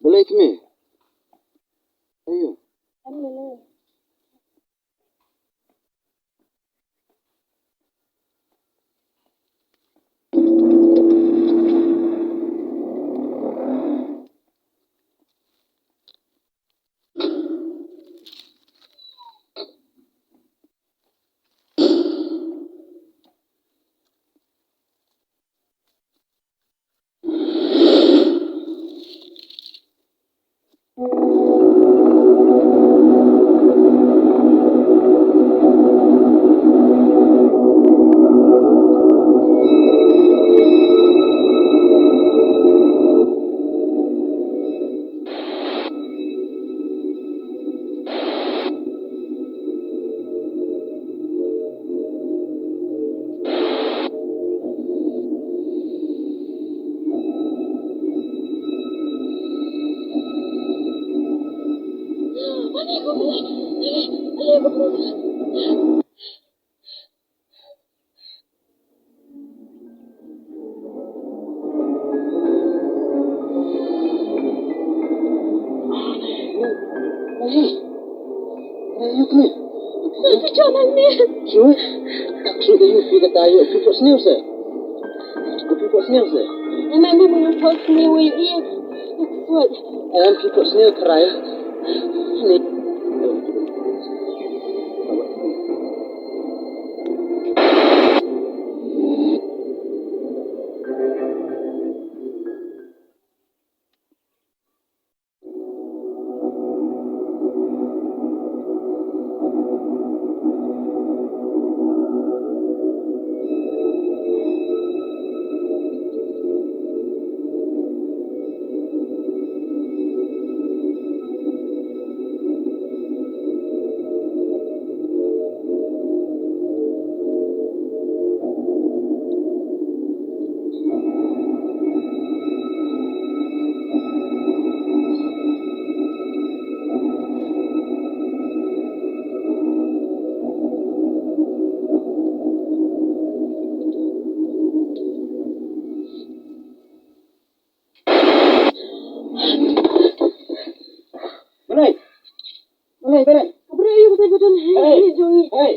Boleh kami? Ayo. Ayo kami. Jangan ni. Sure. Tak suruh you pergi kata ayo. People senior sir. People senior sir. Mami belum tahu sini wei iya. What? People senior kerai. Sini. Boleh. Kabur you betul-betul. Ini Joey. Hey.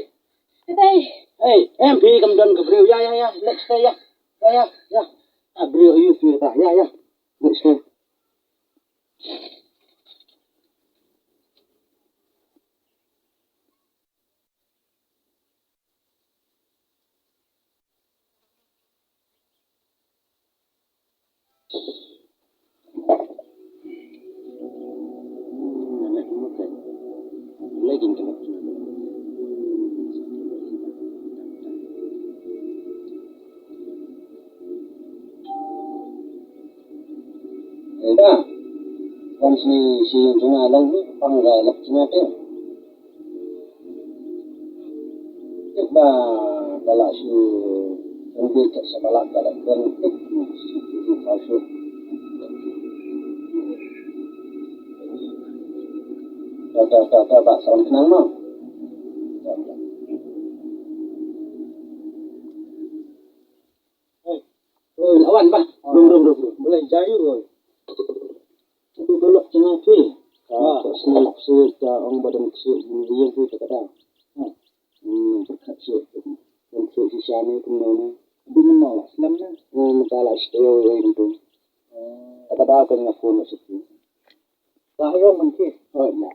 Hey. Hey, em pergi kemudian ke beliau. Ya. Let's stay ya. Ya. Beliau you pergi tak. Ya. Let's stay. Lagi macam apa? Dah. Kan si tengah lang ni, panggal lap tengah tu. Ba bala si ambil tak sebalak bala kan itu masuk. Tak bak salam kenal mau. Lawan bah. Belum. Boleh jayu rồi. Itu belok tengah tu. Sulit ang badan sulit dia tu kadang. Sulit dan sulit sisiane kemana? Bagaimana? Selamnya? Masalah istro itu. Kadang kan ngafun situ. Saya mungkin. Oh ya.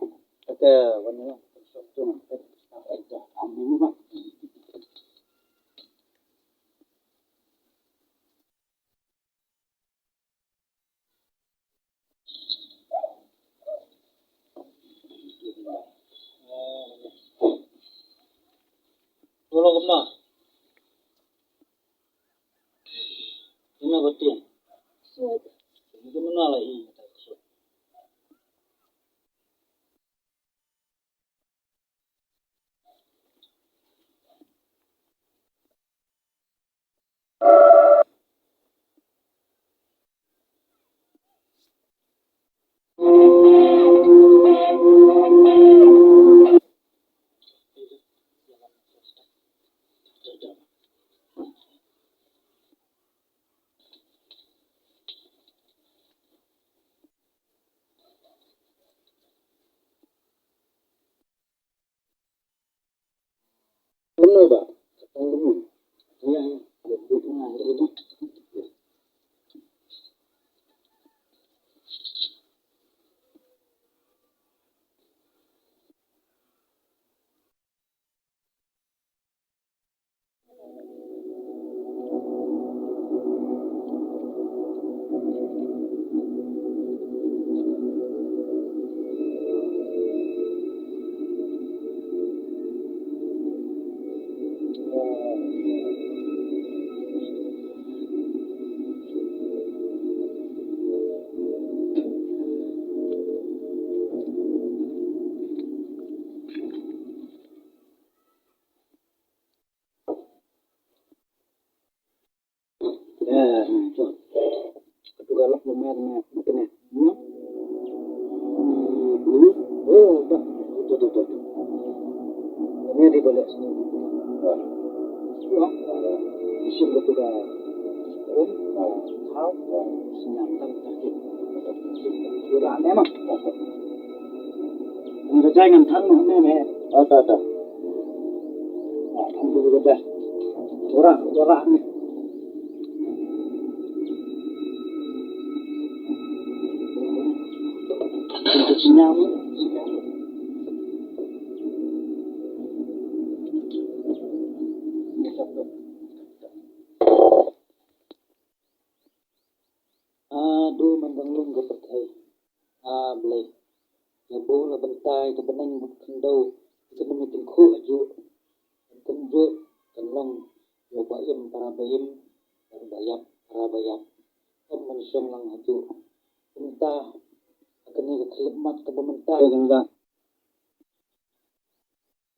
Kata wanita sesuatu ada ambil bang. Tolong kemana? Ini betul. Sulit. Itu mana lagi? Benar tak? Ya, itu. Ya, betul. Ketugalak lumayan mungkin ya. Oh, betul. Ini di balik sini. Isim betul kan. Tahu, senyum tak. Sudah memang. Ini jangan tang ni. Ada. Tang dulu dah. Orang ni. Senyum. Aduh, mandang ke pertai. Boleh. Lebu la bentai ke benang kendau. Kita memitin khu aju. Kenjo kenlang yo bayam para bayam para bayam. Kan manusia lang aju. Entah akan ni kelemat ke pemerintah enggak.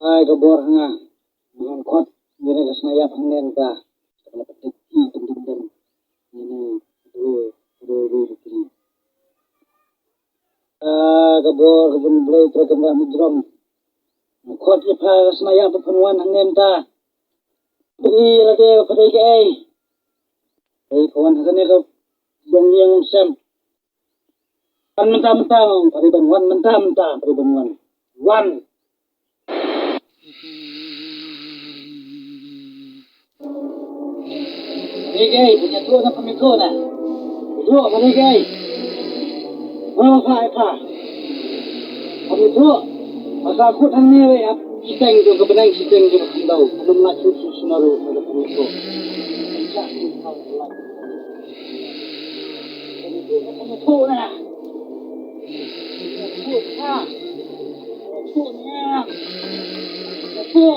Ai ke bor nga. Ngan kot ngene ke snayap hnen ta. Kalau petik penting ini dua. Kabor kebun blay terkena mujram. Kot ye pa snaya pa panwan hangem ta. Beri lade pada ke ai. Ai kawan hasane ka dong yang sem. Kan mentah-mentah pada banwan mentah-mentah pada banwan. Wan. Ni gay punya tu na pamiko na. Tu pada gay. Oh, pa. Kami tu, masa aku tanya ya, siteng tu kebenar siteng tu kandau, belum lagi susunaru pada kami tu. Kami tu na, tu.